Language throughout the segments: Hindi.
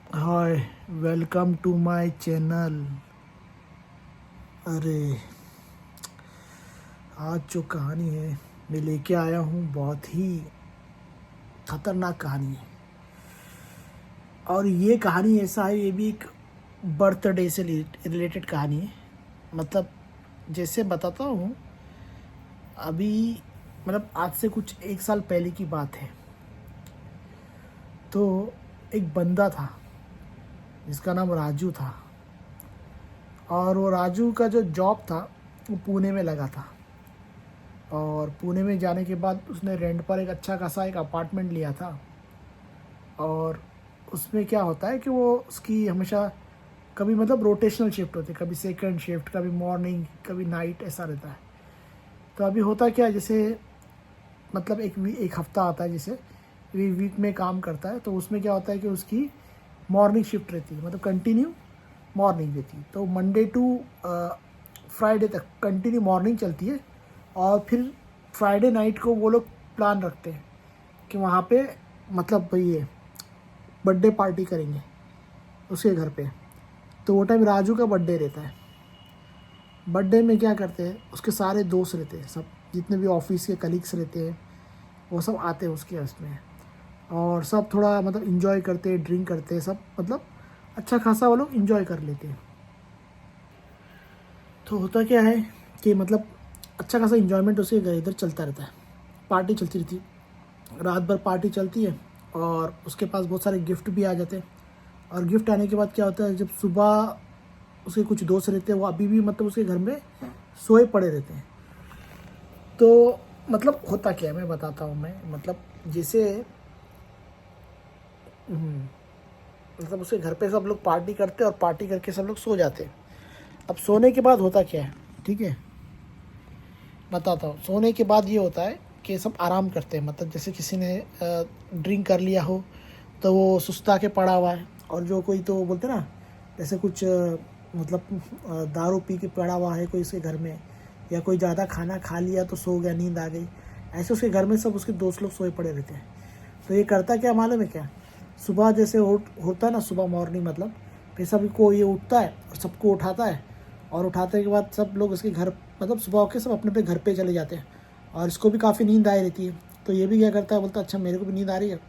Hi, welcome to my channel. अरे, आज जो कहानी है मैं लेके आया हूँ बहुत ही खतरनाक कहानी है। और ये कहानी ऐसा है, ये भी एक बर्थडे से रिलेटेड कहानी है। मतलब जैसे बताता हूँ, अभी मतलब आज से कुछ 1 साल पहले की बात है। तो एक बंदा था जिसका नाम राजू था। और वो राजू का जो जॉब था वो पुणे में लगा था। और पुणे में जाने के बाद उसने रेंट पर एक अच्छा खासा एक अपार्टमेंट लिया था। और उसमें क्या होता है कि वो उसकी हमेशा कभी मतलब रोटेशनल शिफ्ट होती है, कभी सेकंड शिफ्ट, कभी मॉर्निंग, कभी नाइट, ऐसा रहता है। तो अभी होता क्या है, जैसे मतलब एक हफ्ता आता है, जैसे वीक में काम करता है, तो उसमें क्या होता है कि उसकी मॉर्निंग शिफ्ट रहती है, मतलब कंटिन्यू मॉर्निंग रहती है। तो मंडे टू फ्राइडे तक कंटिन्यू मॉर्निंग चलती है। और फिर फ्राइडे नाइट को वो लोग प्लान रखते हैं कि वहाँ पे मतलब ये बर्थडे पार्टी करेंगे उसके घर पे। तो वो टाइम राजू का बर्थडे रहता है। बर्थडे में क्या करते हैं, उसके सारे दोस्त रहते हैं, सब जितने भी ऑफिस के कलीग्स रहते हैं वो सब आते हैं उसके उसमें। और सब थोड़ा मतलब इंजॉय करते हैं, ड्रिंक करते हैं, सब मतलब अच्छा खासा वो लोग इंजॉय कर लेते हैं। तो होता क्या है कि मतलब अच्छा खासा इंजॉयमेंट उसके इधर चलता रहता है, पार्टी चलती रहती है, रात भर पार्टी चलती है। और उसके पास बहुत सारे गिफ्ट भी आ जाते हैं। और गिफ्ट आने के बाद क्या होता है, जब सुबह उसके कुछ दोस्त रहते हैं वो अभी भी मतलब उसके घर में सोए पड़े रहते हैं। तो मतलब होता क्या है मैं बताता हूँ। मैं मतलब जैसे मतलब उसके घर पे सब लोग पार्टी करते हैं और पार्टी करके सब लोग सो जाते हैं। अब सोने के बाद होता क्या है, ठीक है, बताता हूँ। सोने के बाद ये होता है कि सब आराम करते हैं, मतलब जैसे किसी ने ड्रिंक कर लिया हो तो वो सुस्ता के पड़ा हुआ है। और जो कोई तो बोलते ना, जैसे कुछ मतलब दारू पी के पड़ा हुआ है कोई उसके घर में, या कोई ज़्यादा खाना खा लिया तो सो गया, नींद आ गई, ऐसे उसके घर में सब उसके दोस्त लोग सोए पड़े रहते हैं। तो ये करता क्या मालूम है क्या, सुबह जैसे होता है ना, सुबह मॉर्निंग मतलब, फिर सबको ये उठता है और सबको उठाता है। और उठाने के बाद सब लोग उसके घर मतलब सुबह होके सब अपने अपने घर पे चले जाते हैं। और इसको भी काफ़ी नींद आई रहती है। तो ये भी क्या करता है, बोलता है अच्छा मेरे को भी नींद आ रही है।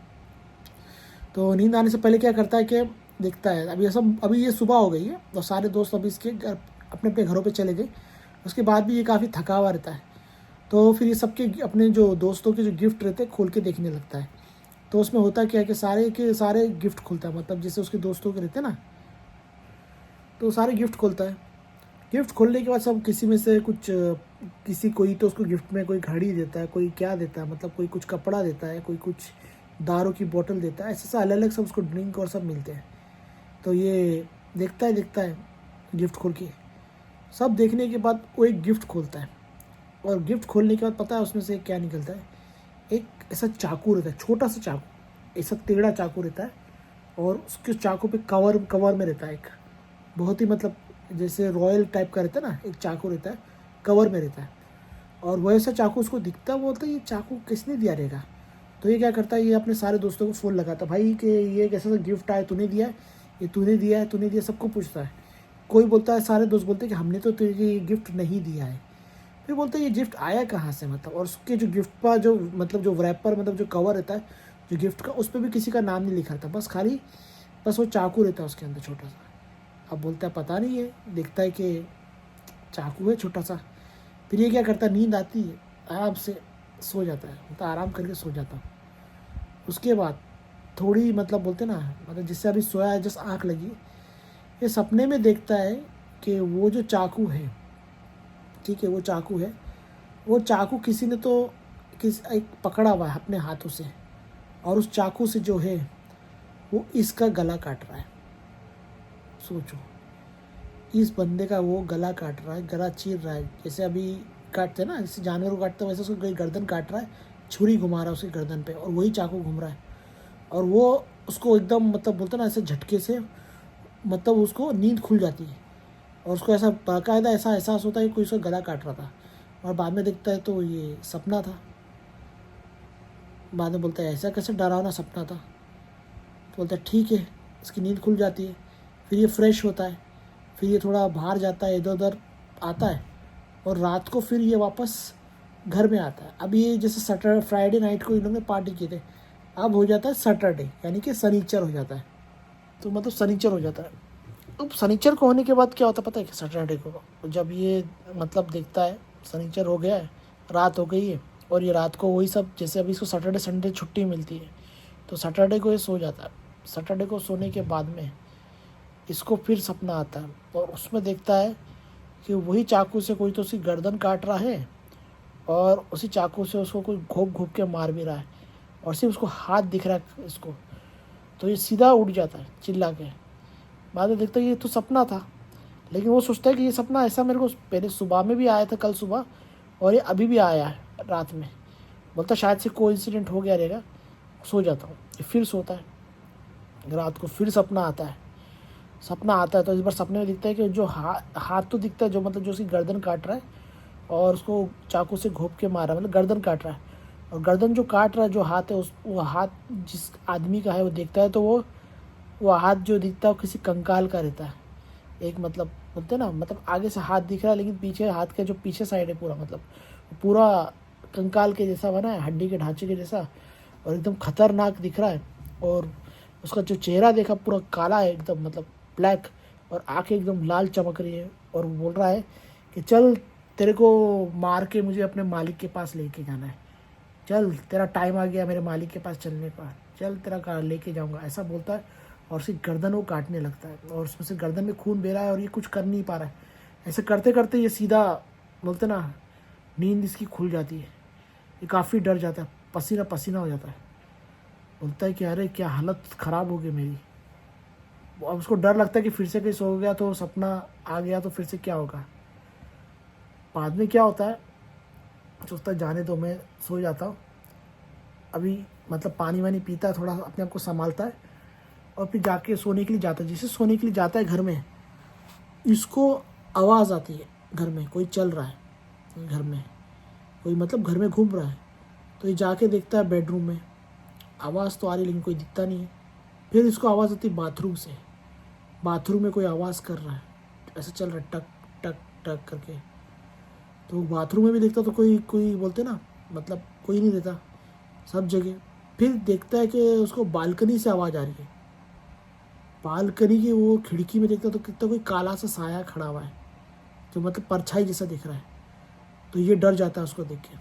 तो नींद आने से पहले क्या करता है कि देखता है, अभी ये सुबह हो गई है तो सारे दोस्त अभी इसके घर अपने अपने घरों पे चले गए। उसके बाद भी ये काफ़ी थका हुआ रहता है। तो फिर ये सबके अपने जो दोस्तों के जो गिफ्ट रहते हैं खोल के देखने लगता है। तो उसमें होता क्या है कि सारे के सारे गिफ्ट खोलता है, मतलब जैसे उसके दोस्तों के रहते हैं ना, तो सारे गिफ्ट खोलता है। गिफ्ट खोलने के बाद सब किसी में से कुछ किसी कोई तो उसको गिफ्ट में कोई घड़ी देता है, कोई क्या देता है, मतलब कोई कुछ कपड़ा देता है, कोई कुछ दारू की बोतल देता है, ऐसे अलग अलग सब उसको ड्रिंक और सब मिलते हैं। तो ये देखता है गिफ्ट खोल के। सब देखने के बाद वो एक गिफ्ट खोलता है। और गिफ्ट खोलने के बाद पता है उसमें से क्या निकलता है, एक ऐसा चाकू रहता है, छोटा सा चाकू, ऐसा टेढ़ा चाकू रहता है। और उसके चाकू पे कवर कवर में रहता है एक बहुत ही मतलब जैसे रॉयल टाइप का रहता है ना, एक चाकू रहता है, कवर में रहता है। और वैसा चाकू उसको दिखता है, बोलता है ये चाकू किसने दिया रहेगा। तो ये क्या करता है, ये अपने सारे दोस्तों को फ़ोन लगाता है, भाई कि ये कैसा सा गिफ्ट आया, तूने दिया है, ये तूने दिया है, तूने दिया, सबको पूछता है। कोई बोलता है, सारे दोस्त बोलते हैं कि हमने तो तुझे ये गिफ्ट नहीं दिया है। फिर बोलते हैं ये गिफ्ट आया कहाँ से, मतलब। और उसके जो गिफ्ट का जो मतलब जो रैपर मतलब जो कवर रहता है जो गिफ्ट का, उस पर भी किसी का नाम नहीं लिखा था, बस खाली बस वो चाकू रहता है उसके अंदर छोटा सा। अब बोलता है पता नहीं है, देखता है कि चाकू है छोटा सा। फिर ये क्या करता है, नींद आती है, आराम से सो जाता है, मतलब आराम करके सो जाता हूँ। उसके बाद थोड़ी मतलब बोलते ना, मतलब जिससे अभी सोया है, जस्ट आँख लगी, ये सपने में देखता है कि वो जो चाकू है, ठीक है, वो चाकू है, वो चाकू किसी ने तो किस एक पकड़ा हुआ है अपने हाथों से। और उस चाकू से जो है वो इसका गला काट रहा है। सोचो, इस बंदे का वो गला काट रहा है, गला चीर रहा है, जैसे अभी काटते हैं ना, जैसे जानवर को काटते हैं, वैसे उसको गर्दन काट रहा है, छुरी घुमा रहा है उसकी गर्दन पे, और वही चाकू घूम रहा है। और वो उसको एकदम मतलब बोलते हैं ना, ऐसे झटके से मतलब उसको नींद खुल जाती है। और उसको ऐसा बाकायदा ऐसा एहसास होता है कि कोई उसका गला काट रहा था। और बाद में देखता है तो ये सपना था। बाद में बोलता है ऐसा कैसे डरावना सपना था। तो बोलता है ठीक है, इसकी नींद खुल जाती है, फिर ये फ्रेश होता है, फिर ये थोड़ा बाहर जाता है, इधर उधर आता है, और रात को फिर ये वापस घर में आता है। अब ये जैसे सैटरडे फ्राइडे नाइट को इन लोगों ने पार्टी की थे, अब हो जाता है सैटरडे, यानी कि शनिचर हो जाता है। तो मतलब शनिचर हो जाता है। अब शनिचर को होने के बाद क्या होता है पता है कि सैटरडे को जब ये मतलब देखता है शनिचर हो गया है, रात हो गई है, और ये रात को वही सब, जैसे अभी इसको सैटरडे संडे छुट्टी मिलती है, तो सैटरडे को ये सो जाता है। सैटरडे को सोने के बाद में इसको फिर सपना आता है, और उसमें देखता है कि वही चाकू से कोई तो उसकी गर्दन काट रहा है, और उसी चाकू से उसको कोई घोप घोप के मार भी रहा है, और सिर्फ उसको हाथ दिख रहा है इसको। तो ये सीधा उठ जाता है चिल्ला के। बाद में देखता है ये तो सपना था, लेकिन वो सोचता है कि ये सपना ऐसा मेरे को पहले सुबह में भी आया था, कल सुबह, और ये अभी भी आया है रात में। बोलता शायद से कोई इंसिडेंट हो गया रहेगा, सो जाता हूँ। ये फिर सोता है, रात को फिर सपना आता है। सपना आता है तो इस बार सपने में दिखता है कि जो हाथ तो दिखता है, जो मतलब जो उसकी गर्दन काट रहा है, और उसको चाकू से घोप के मारा, मतलब गर्दन काट रहा है, और गर्दन जो काट रहा है जो हाथ है वो हाथ जिस आदमी का है वो देखता है, तो वो हाथ जो दिखता है वो किसी कंकाल का रहता है। एक मतलब बोलते हैं ना, मतलब आगे से हाथ दिख रहा है, लेकिन पीछे हाथ का जो पीछे साइड है पूरा, मतलब पूरा कंकाल के जैसा बना है, हड्डी के ढांचे के जैसा, और एकदम खतरनाक दिख रहा है। और उसका जो चेहरा देखा पूरा काला है एकदम, मतलब ब्लैक, और आंखें एकदम लाल चमक रही है, और बोल रहा है कि चल तेरे को मार के मुझे अपने मालिक के पास लेके जाना है, चल तेरा टाइम आ गया मेरे मालिक के पास चलने का, चल तेरा कार लेके जाऊंगा, ऐसा बोलता है। और उसकी गर्दन वो काटने लगता है, और उसमें से गर्दन में खून बह रहा है, और ये कुछ कर नहीं पा रहा है। ऐसे करते करते ये सीधा बोलते ना, नींद इसकी खुल जाती है। ये काफ़ी डर जाता है, पसीना पसीना हो जाता है, बोलता है कि अरे क्या हालत ख़राब हो गई मेरी। अब उसको डर लगता है कि फिर से कहीं सो गया तो सपना आ गया तो फिर से क्या होगा। बाद में क्या होता है, सोचता है जाने दो, मैं सो जाता हूँ अभी, मतलब पानी वानी पीता है, थोड़ा अपने आप को संभालता है, और फिर जाके सोने के लिए जाता है। जैसे सोने के लिए जाता है घर में, इसको आवाज़ आती है, घर में कोई चल रहा है, घर में कोई मतलब घर में घूम रहा है। तो ये जाके देखता है बेडरूम में, आवाज़ तो आ रही लेकिन कोई दिखता नहीं है। फिर इसको आवाज़ आती है बाथरूम से, बाथरूम में कोई आवाज़ कर रहा है, ऐसा चल रहा है टक टक टक करके। तो बाथरूम में भी देखता तो कोई कोई बोलते ना, मतलब कोई नहीं रहता सब जगह। फिर देखता है कि उसको बालकनी से आवाज़ आ रही है, बालकनी की वो खिड़की में देखता तो कितना कोई काला सा साया खड़ा हुआ है, जो मतलब परछाई जैसा दिख रहा है। तो ये डर जाता है उसको देख के,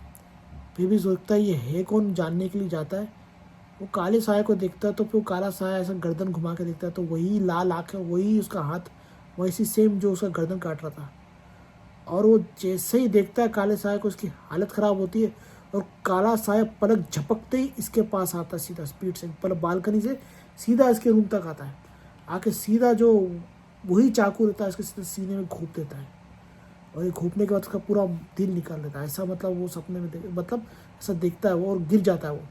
फिर भी सोचता है ये है कौन, जानने के लिए जाता है। वो काले साया को देखता है, तो फिर वो काला साया ऐसा गर्दन घुमा के देखता है, तो वही लाल आँखें, वही उसका हाथ, वैसी सेम जो उसका गर्दन काट रहा था। और वो जैसे ही देखता है काले साया को, उसकी हालत ख़राब होती है, और काला साया पलक झपकते ही इसके पास आता है सीधा स्पीड से, पलक बालकनी से सीधा इसके रूम तक आता है, आके सीधा जो वही चाकू रहता है इसके सीधे सीने में घोंप देता है, और ये घोंपने के बाद उसका पूरा दिल निकाल देता है। ऐसा मतलब वो सपने में मतलब ऐसा देखता है वो, और गिर जाता है वो।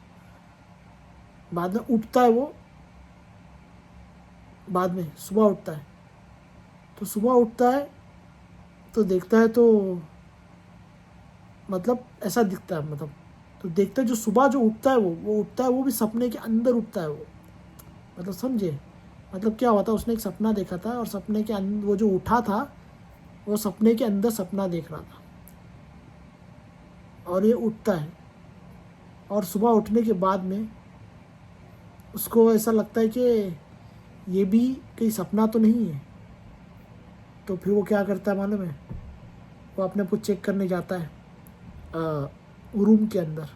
बाद में उठता है वो, बाद में सुबह उठता है, तो सुबह उठता है तो देखता है, तो मतलब ऐसा दिखता है, मतलब तो देखता है जो सुबह जो उठता है वो उठता है, वो भी सपने के अंदर उठता है वो, मतलब समझे। मतलब क्या हुआ था, उसने एक सपना देखा था, और सपने के अंदर वो जो उठा था वो सपने के अंदर सपना देख रहा था, और ये उठता है, और सुबह उठने के बाद में उसको ऐसा लगता है कि ये भी कहीं सपना तो नहीं है। तो फिर वो क्या करता है मालूम है, वो अपने को चेक करने जाता है रूम के अंदर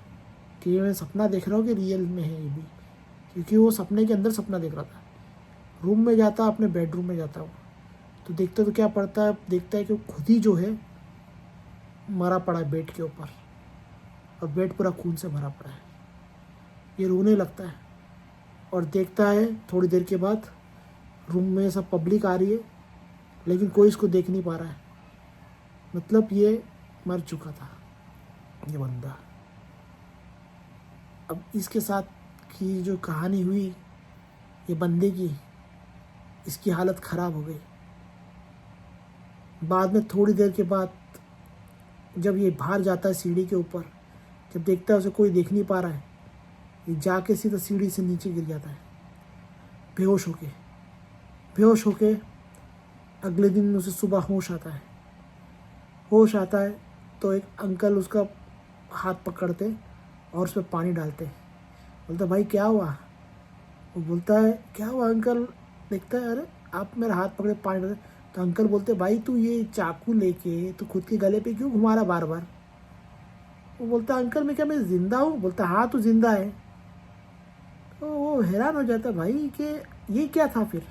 कि ये मैं सपना देख रहा हूँ कि रियल में है ये भी, क्योंकि वो सपने के अंदर सपना देख रहा था। रूम में जाता, अपने बेडरूम में जाता वो, तो देखते तो क्या पड़ता है, देखता है कि वो खुद ही जो है मरा पड़ा है बेड के ऊपर, और बेड पूरा खून से भरा पड़ा है। ये रोने लगता है, और देखता है थोड़ी देर के बाद रूम में सब पब्लिक आ रही है, लेकिन कोई इसको देख नहीं पा रहा है, मतलब ये मर चुका था ये बंदा। अब इसके साथ की जो कहानी हुई ये बंदे की, इसकी हालत ख़राब हो गई। बाद में थोड़ी देर के बाद जब ये बाहर जाता है सीढ़ी के ऊपर, जब देखता है उसे कोई देख नहीं पा रहा है, ये जाके सीधा सीढ़ी से नीचे गिर जाता है बेहोश होके। बेहोश होके अगले दिन उसे सुबह होश आता है। होश आता है तो एक अंकल उसका हाथ पकड़ते और उस पर पानी डालते। बोलता भाई क्या हुआ? वो बोलता है क्या हुआ अंकल? देखता है अरे आप मेरा हाथ पकड़े पानी डालते। तो अंकल बोलते भाई तू ये चाकू लेके तो खुद के गले पे क्यों घुमा रहा बार बार? वो बोलता अंकल मैं जिंदा हूँ? बोलता हाँ तू जिंदा है। तो वो हैरान हो जाता भाई कि ये क्या था। फिर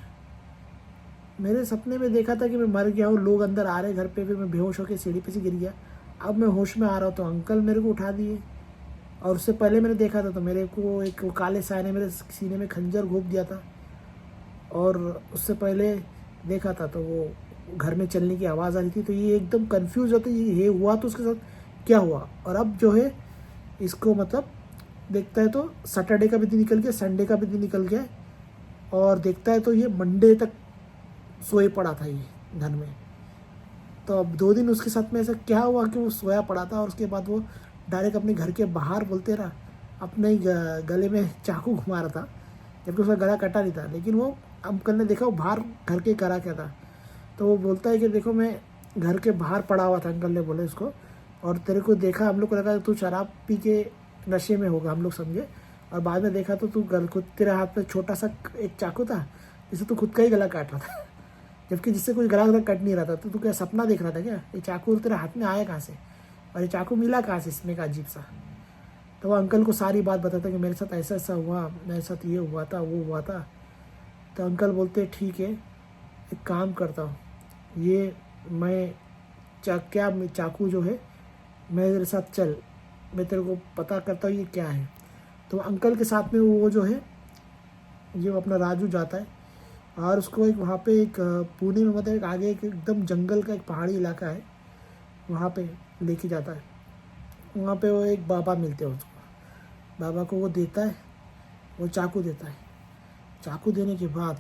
मेरे सपने में देखा था कि मैं मर गया हूँ, लोग अंदर आ रहे घर पे, फिर मैं बेहोश होकर सीढ़ी पे से गिर गया। अब मैं होश में आ रहा हूँ तो अंकल मेरे को उठा दिए। और उससे पहले मैंने देखा था तो मेरे को एक वो काले साय ने मेरे सीने में खंजर घोंप दिया था। और उससे पहले देखा था तो वो घर में चलने की आवाज़ आ रही थी। तो ये एकदम कंफ्यूज होता ये हुआ तो उसके साथ क्या हुआ। और अब जो है इसको मतलब देखता है तो सैटरडे का भी दिन निकल गया, संडे का भी दिन निकल गया। और देखता है तो ये मंडे तक सोए पड़ा था ये घर में। तो अब 2 दिन उसके साथ में ऐसा क्या हुआ कि वो सोया पड़ा था और उसके बाद वो डायरेक्ट अपने घर के बाहर बोलते रहा अपने ही गले में चाकू घुमा रहा था, जबकि उसका गला कटा नहीं था। लेकिन वो अंकल ने देखा वो बाहर घर के करा क्या था। तो वो बोलता है कि देखो मैं घर के बाहर पड़ा हुआ था, अंकल ने बोले उसको, और तेरे को देखा, हम लोग को लगा तू शराब पी के नशे में होगा, हम लोग समझे। और बाद में देखा तो तू गल को तेरे हाथ में छोटा सा एक चाकू था जिससे तू खुद का ही गला काट रहा था, जबकि जिससे कोई गला कट नहीं रहा था। तो तू क्या सपना देख रहा था क्या? ये चाकू तेरे हाथ में आया कहाँ से और ये चाकू मिला कहाँ से इसमें का अजीब सा। तो वो अंकल को सारी बात बताता कि मेरे साथ ऐसा ऐसा हुआ, मेरे साथ ये हुआ था, वो हुआ था। तो अंकल बोलते ठीक है एक काम करता हूँ, ये मैं चाकू जो है मेरे साथ चल, मैं तेरे को पता करता हूँ ये क्या है। तो अंकल के साथ में वो जो है ये अपना राजू जाता है और उसको एक वहाँ पे एक पुणे में मतलब एक आगे एक एकदम जंगल का एक पहाड़ी इलाका है, वहाँ पे लेके जाता है। वहाँ पे वो एक बाबा मिलते हैं उसको, बाबा को वो देता है, वो चाकू देता है। चाकू देने के बाद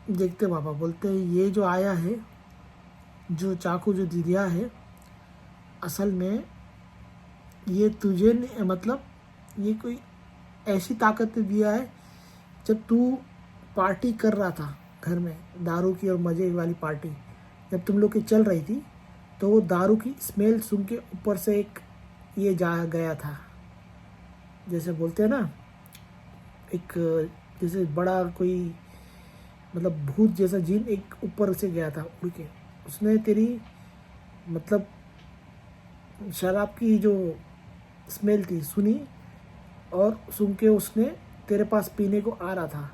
देखते बाबा बोलते हैं ये जो आया है, जो चाकू जो दिया है, असल में ये तुझे मतलब ये कोई ऐसी ताकत ने दिया है, जब तू पार्टी कर रहा था घर में दारू की और मज़े वाली पार्टी जब तुम लोग की चल रही थी, तो वो दारू की स्मेल सुन के ऊपर से एक ये जा गया था, जैसे बोलते हैं ना एक जैसे बड़ा कोई मतलब भूत जैसा जीन एक ऊपर से गया था उड़ के। उसने तेरी मतलब शराब की जो स्मेल थी सुनी और सुन के उसने तेरे पास पीने को आ रहा था,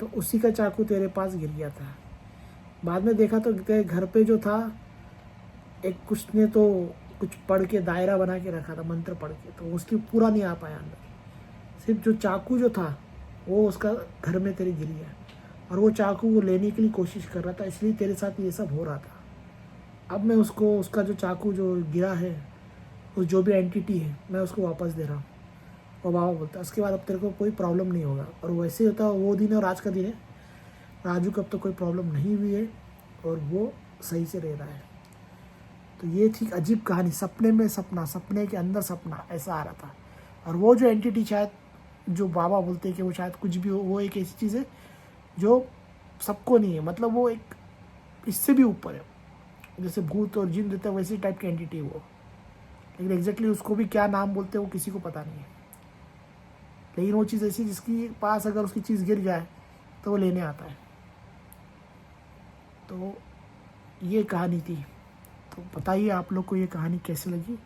तो उसी का चाकू तेरे पास गिर गया था। बाद में देखा तो तेरे घर पे जो था एक कुछ ने तो कुछ पढ़ के दायरा बना के रखा था, मंत्र पढ़ के, तो उसकी पूरा नहीं आ पाया अंदर। सिर्फ जो चाकू जो था वो उसका घर में तेरे गिर गया और वो चाकू वो लेने के लिए कोशिश कर रहा था, इसलिए तेरे साथ ये सब हो रहा था। अब मैं उसको उसका जो चाकू जो गिरा है, उस जो भी एंटिटी है, मैं उसको वापस दे रहा हूँ। और बाबा बोलता है उसके बाद अब तेरे को कोई प्रॉब्लम नहीं होगा। और वैसे ही होता वो दिन और आज का दिन है, राजू को अब तो कोई प्रॉब्लम नहीं हुई है और वो सही से रह रहा है। तो ये थी अजीब कहानी, सपने में सपना, सपने के अंदर सपना, ऐसा आ रहा था। और वो जो एंटिटी शायद जो बाबा बोलते हैं कि वो शायद कुछ भी हो, वो एक ऐसी चीज़ है जो सबको नहीं है, मतलब वो एक इससे भी ऊपर है, जैसे भूत और जिन रहता है वैसी टाइप की एंटिटी है वो। लेकिन एग्जैक्टली उसको भी क्या नाम बोलते हैं वो किसी को पता नहीं है। लेकिन वो चीज़ ऐसी जिसकी पास अगर उसकी चीज़ गिर जाए तो वो लेने आता है। तो ये कहानी थी। तो बताइए आप लोग को ये कहानी कैसी लगी,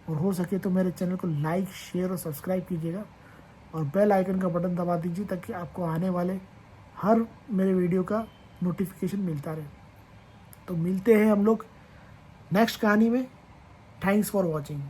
और हो सके तो मेरे चैनल को लाइक शेयर और सब्सक्राइब कीजिएगा और बेल आइकन का बटन दबा दीजिए ताकि आपको आने वाले हर मेरे वीडियो का नोटिफिकेशन मिलता रहे। तो मिलते हैं हम लोग नेक्स्ट कहानी में। Thanks for watching.